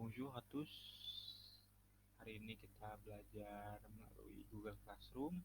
Bonjour à tous. Hari ini kita belajar melalui Google Classroom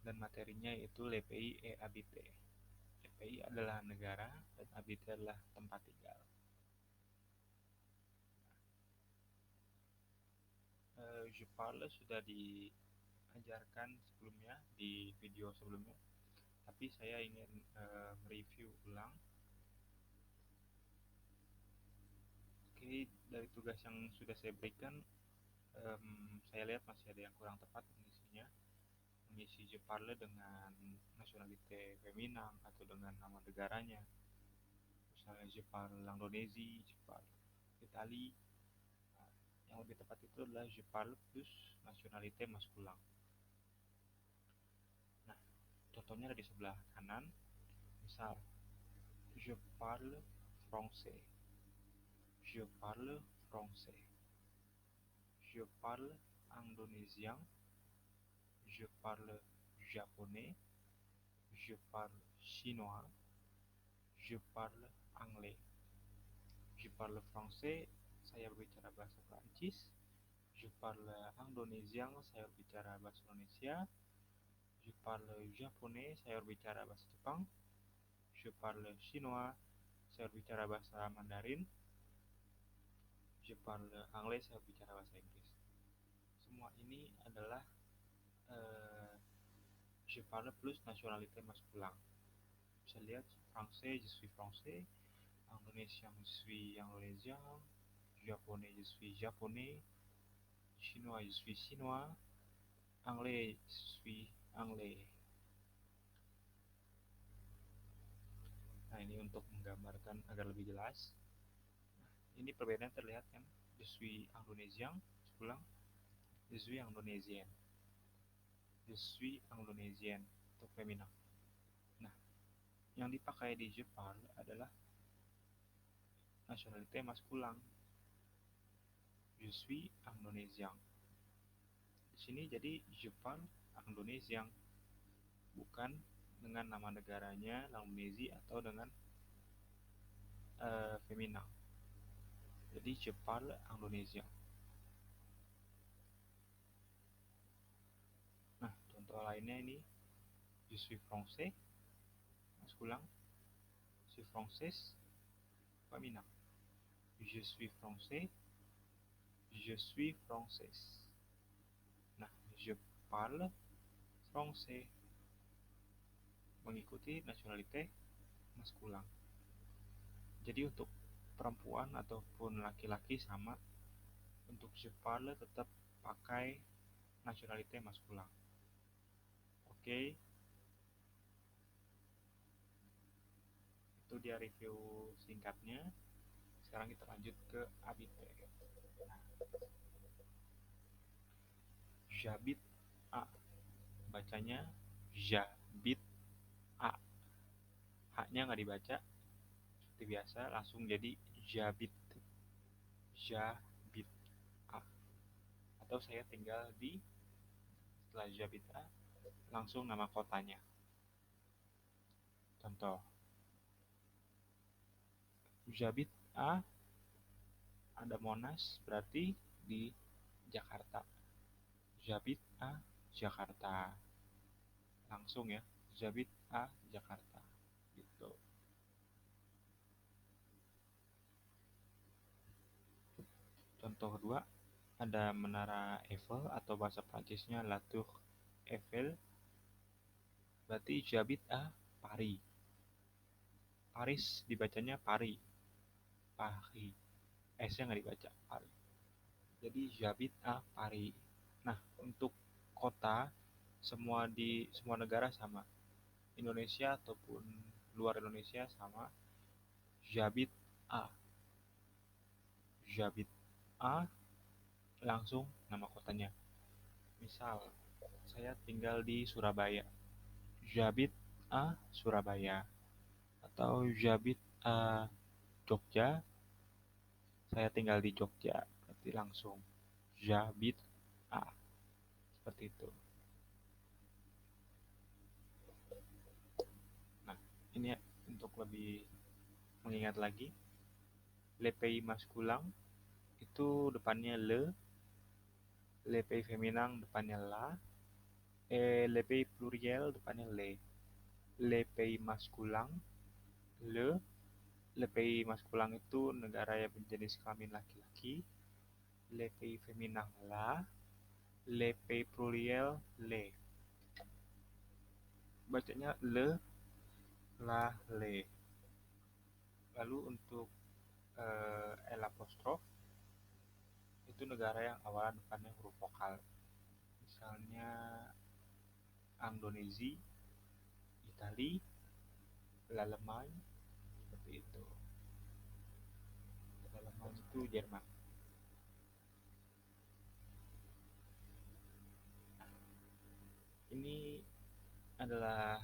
dan materinya yaitu LPI et Habitat. LPI adalah negara dan Habitat adalah tempat tinggal. Je parle sudah diajarkan sebelumnya di video sebelumnya, tapi saya ingin mereview ulang. Oke, dari tugas yang sudah saya berikan, saya lihat masih ada yang kurang tepat mengisi je parle dengan nasionalitas Feminang atau dengan nama negaranya. Misalnya je parle l'Indonésie, je parle Italie. Nah, yang lebih tepat itu adalah je parle plus nasionalitas maskulang. Nah, contohnya ada di sebelah kanan. Misal, je parle français. Je parle français. Je parle indonésien. Je parle japonais. Je parle chinois. Je parle anglais. Je parle français, saya berbicara bahasa Prancis. Je parle indonésien, saya berbicara bahasa Indonesia. Je parle japonais, saya berbicara bahasa Jepang. Je parle chinois, saya berbicara bahasa Mandarin. Je parle anglais, saya berbicara bahasa Inggris. Semua ini adalah je parle plus nasionalitas maskulang. Bisa lihat français, je suis français. Indonésien, je suis indonésien. Japonais, je suis japonais. Chinois, je suis chinois. Anglais, je suis anglais. Nah, ini untuk menggambarkan agar lebih jelas. Ini perbedaan terlihat kan? Je suis indonésien, ulang. Je suis indonésien. Je suis indonésien untuk femina. Nah, yang dipakai di Jepang adalah nasionalitas maskulang. Je suis indonésien. Di sini jadi Jepang Indonesian, bukan dengan nama negaranya Indonesia atau dengan femina. Jadi je parle Indonesia. Nah, contoh lainnya ini je suis français, maskulang. Je suis française, femina. Je suis français, je suis française. Nah, je parle français, mengikuti nasionalitas maskulang. Jadi untuk perempuan ataupun laki-laki sama, untuk je parle tetap pakai nasionalitas maskulang. Oke, itu dia review singkatnya. Sekarang kita lanjut ke habitat. Nah, j'habite a, bacanya j'habite a. H-nya nggak dibaca seperti biasa, langsung jadi j'habite. J'habite a. Atau saya tinggal di, setelah j'habite a langsung nama kotanya. Contoh, j'habite a, ada Monas, berarti di Jakarta. J'habite a Jakarta. Langsung ya, j'habite a Jakarta. Gitu. Contoh kedua, ada menara Eiffel atau bahasa Prancisnya La Tour Eiffel. Berarti j'habite a Paris. Paris dibacanya Paris. Paris. S-nya nggak dibaca, Paris. Jadi j'habite a Paris. Nah, untuk kota semua negara sama. Indonesia ataupun luar Indonesia sama. J'habite a. J'habite a langsung nama kotanya. Misal, saya tinggal di Surabaya. J'habite a Surabaya. Atau j'habite a Jogja. Saya tinggal di Jogja. Berarti langsung j'habite a. Seperti itu. Nah, ini untuk lebih mengingat lagi, le pays masculin itu depannya le pay feminang depannya la, le pay pluriel depannya le pay maskulang le, le pay maskulang itu negara yang berjenis kelamin laki-laki, le pay feminang la, le pay pluriel le. Bacanya le, la, le. Lalu untuk L apostrof itu negara yang awalan depannya huruf vokal. Misalnya Indonesia, Italia, L'Allemagne, seperti itu. L'Allemagne itu Jerman. Ini adalah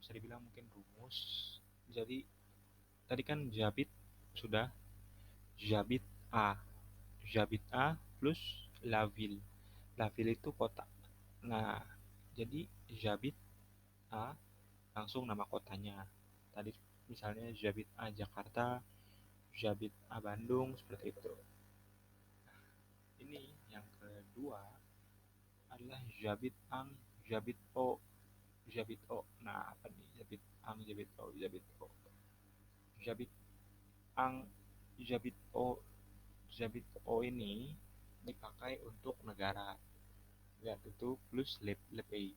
bisa dibilang mungkin rumus. Jadi tadi kan Jabit sudah, Jabit A. Jabit A plus La Ville. La Ville itu kota. Nah, jadi Jabit A langsung nama kotanya. Tadi misalnya Jabit A Jakarta, Jabit A Bandung, seperti itu. Ini yang kedua adalah Jabit Ang, Jabit O, Jabit O. Nah, apa nih? Jabit Ang, Jabit O, Jabit O. Jabit Ang, Jabit O, Jabit O ini dipakai untuk negara. Lihat itu plus lepei.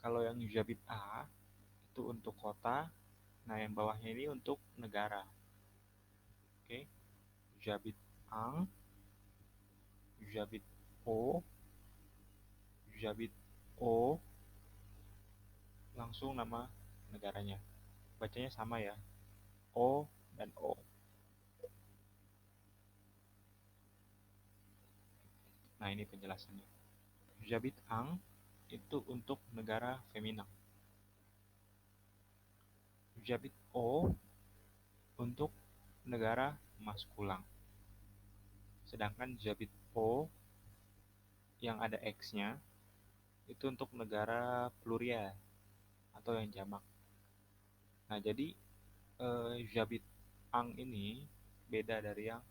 Kalau yang Jabit A itu untuk kota, nah yang bawahnya ini untuk negara. Oke, Jabit Ang, Jabit O, Jabit O, langsung nama negaranya. Bacanya sama ya, O dan O. Nah ini penjelasannya. Jabit Ang itu untuk negara feminang. Jabit O untuk negara maskulang. Sedangkan Jabit O yang ada X-nya itu untuk negara plurial atau yang jamak. Nah jadi Jabit Ang ini beda dari yang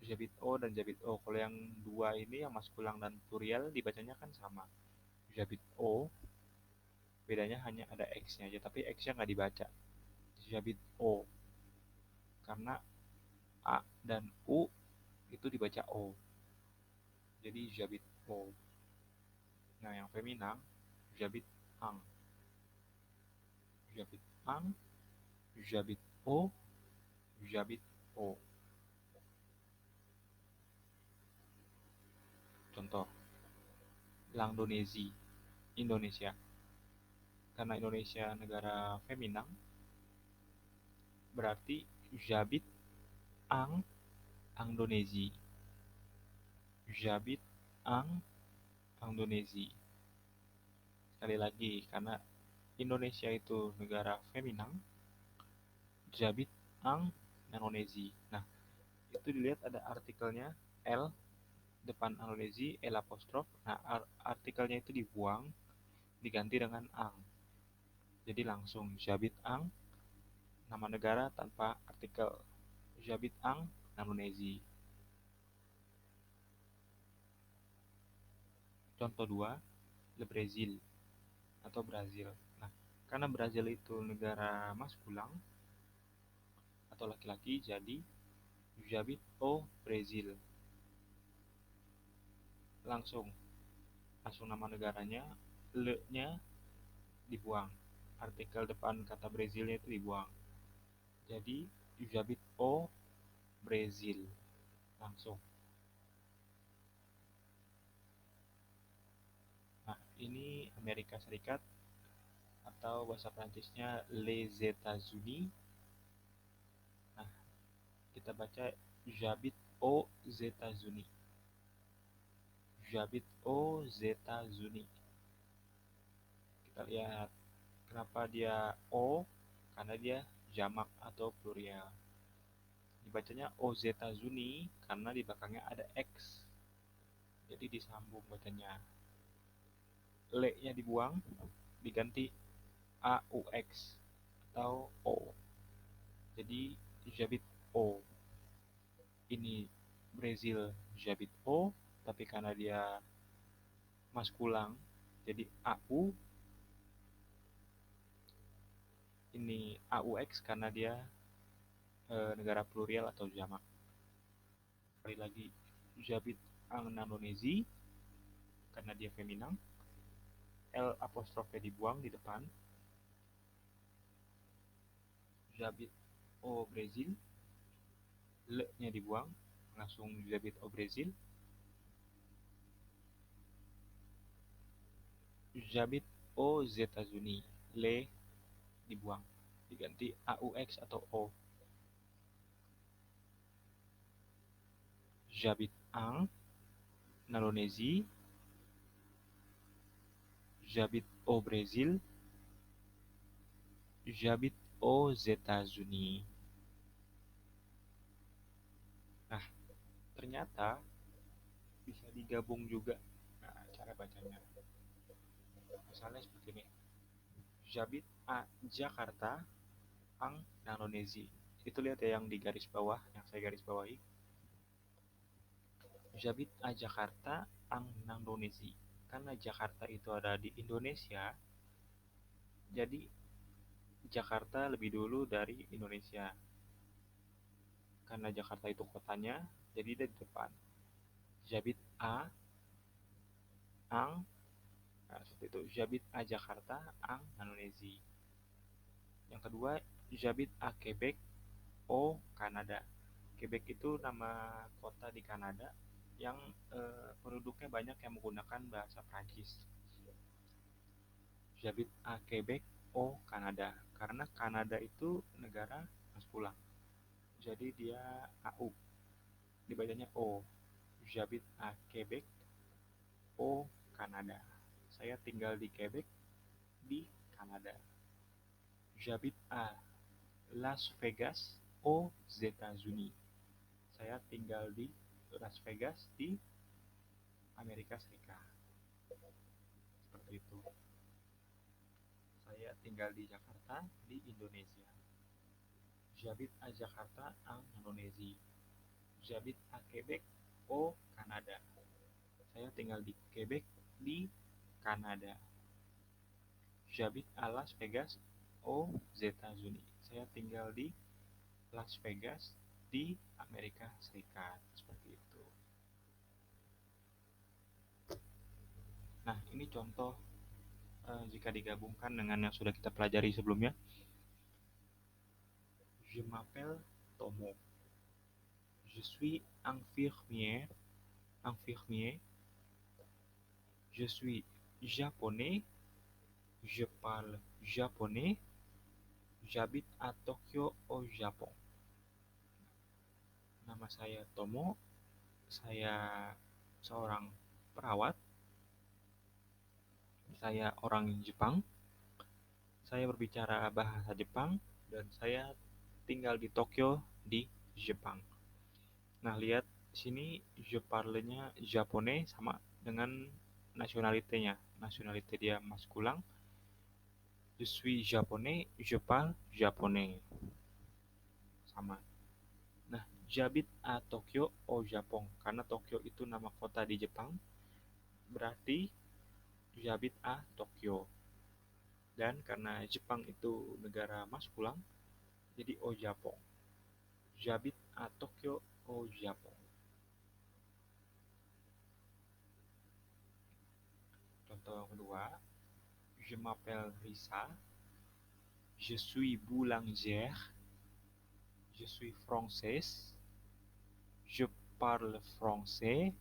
Jabit O dan Jabit O. Kalau yang dua ini yang maskulang dan plurial dibacanya kan sama. Jabit O bedanya hanya ada X-nya aja, tapi X-nya nggak dibaca. Jabit O karena A dan U itu dibaca O. Jadi Jabit O. Nah yang feminang Jabit Ang. Jabit Ang, Jabit O, Jabit O. Contoh, Langdonesi, Indonesia. Karena Indonesia negara feminang, berarti Jabit Ang, Indonesi. Jabit Ang, Indonesi. Sekali lagi, karena Indonesia itu negara feminang, Jabit Ang, Indonesi. Nah, itu dilihat ada artikelnya L depan Indonesi, L apostrof. Nah, artikelnya itu dibuang, diganti dengan Ang. Jadi langsung Jabit Ang, nama negara tanpa artikel. Jabit Ang, Indonesi. Contoh 2, Le Brazil atau Brazil. Nah, karena Brazil itu negara maskulang atau laki-laki, jadi Jabit O Brazil. Langsung nama negaranya, le-nya dibuang. Artikel depan kata Brazilnya itu dibuang. Jadi Jabit O Brazil. Langsung. Nah, ini Amerika Serikat atau bahasa Prancisnya Les États-Unis. Nah, kita baca Jabit O États-Unis. Jabit O États-Unis. Kita lihat kenapa dia O, karena dia jamak atau plurial. Dibacanya O États-Unis karena di belakangnya ada X. Jadi disambung bacanya. Le-nya dibuang, diganti AUX atau O. Jadi Jabit O. Ini Brazil j'habite au, tapi karena dia maskulang jadi AU. Ini AUX karena dia negara plurial atau jamak. Sekali lagi, j'habite en Indonesia karena dia feminang. L apostrofe dibuang di depan. J'habite au Brazil, le-nya dibuang, langsung j'habite au Brazil. J'habite aux États-Unis, le dibuang, diganti AUX atau O. J'habite en Indonesia, j'habite au Brésil, j'habite aux États-Unis. Nah, ternyata bisa digabung juga. Nah, cara bacanya. Misalnya seperti ini. J'habite à Jakarta en Indonesia. Itu lihat ya yang di garis bawah, yang saya garis bawahi. J'habite à Jakarta en Indonesia. Karena Jakarta itu ada di Indonesia, jadi Jakarta lebih dulu dari Indonesia. Karena Jakarta itu kotanya, jadi dia di depan. J'habite à ang, nah, seperti itu. J'habite à Jakarta ang Indonesia. Yang kedua, j'habite à Quebec au Kanada. Quebec itu nama kota di Kanada yang penduduknya banyak yang menggunakan bahasa Prancis. J'habite à Quebec au Kanada. Karena Kanada itu negara maskulang. Jadi dia AU. Dibacanya O. J'habite à Quebec au Kanada. Saya tinggal di Quebec di Kanada. J'habite à Las Vegas aux États-Unis. Saya tinggal di Las Vegas di Amerika Serikat. Seperti itu. Saya tinggal di Jakarta di Indonesia. J'habite à Jakarta en Indonesia. J'habite à Quebec au Canada. Saya tinggal di Quebec di Kanada. J'habite à Las Vegas aux États-Unis. Saya tinggal di Las Vegas di Amerika Serikat. Seperti itu. Nah, ini contoh jika digabungkan dengan yang sudah kita pelajari sebelumnya. Je m'appelle Tomo. Je suis infirmier. Infirmier. Je suis japonais. Je parle japonais. J'habite à Tokyo au Japon. Nama saya Tomo. Saya seorang perawat. Saya orang Jepang. Saya berbicara bahasa Jepang dan saya tinggal di Tokyo di Jepang. Nah, lihat sini je parle-nya japonais sama dengan nasionalitenya. Nasionalite dia maskulang. Je suis japonais, je parle japonais. Sama. Nah, j'habite à Tokyo au Japon. Karena Tokyo itu nama kota di Jepang, berarti j'habite à Tokyo. Dan karena Jepang itu negara maskulang, jadi au Japon. J'habite à Tokyo au Japon. Contoh kedua, je m'appelle Risa, je suis boulangère, je suis française, je parle français,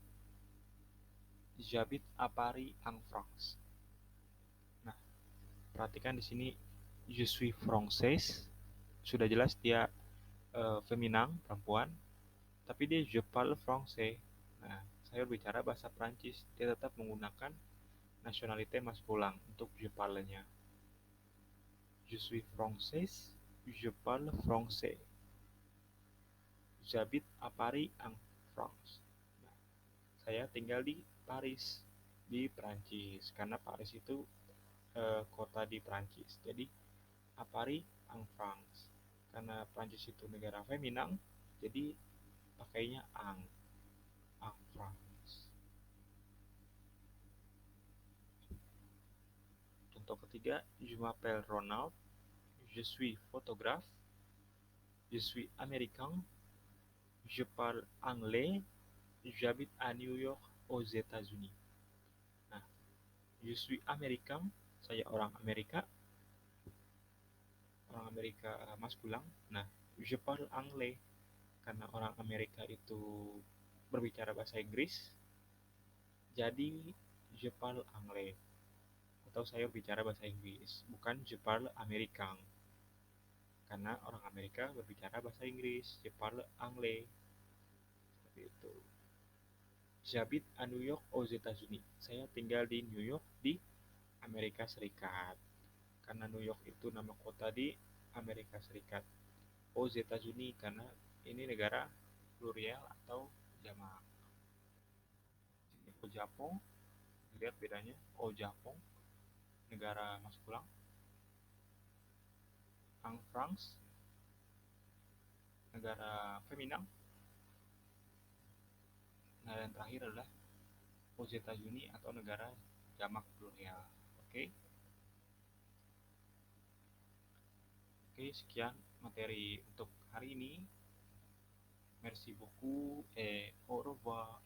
j'habite à Paris en France. Nah, perhatikan di sini je suis française, sudah jelas dia feminang, perempuan, tapi dia je parle français. Nah, saya berbicara bahasa Prancis, dia tetap menggunakan nationalité maskulang untuk je parle-nya. Je suis française, je parle français. J'habite à Paris en France. Nah, saya tinggal di Paris, di Prancis, karena Paris itu kota di Prancis. Jadi Paris en France. Karena Prancis itu negara feminang, jadi pakainya ang France. Contoh ketiga, je m'appelle Ronald, je suis photographe, je suis américain, je parle anglais, j'habite à New York aux États-Unis. Nah, je suis américain, saya orang Amerika Mas Pulang. Nah, je parle anglais karena orang Amerika itu berbicara bahasa Inggris, jadi je parle anglais atau saya bicara bahasa Inggris, bukan je parle américain karena orang Amerika berbicara bahasa Inggris, je parle anglais seperti itu. J'habite à New York aux États-Unis. Saya tinggal di New York di Amerika Serikat. Karena New York itu nama kota di Amerika Serikat. Aux États-Unis karena ini negara plurial atau jamak. Au Japon, lihat bedanya. Au Japon, negara maskulang. Ang France, negara feminan. Nah, yang terakhir adalah aux États-Unis atau negara jamak plurial. Oke, oke, sekian materi untuk hari ini. Merci beaucoup et au revoir.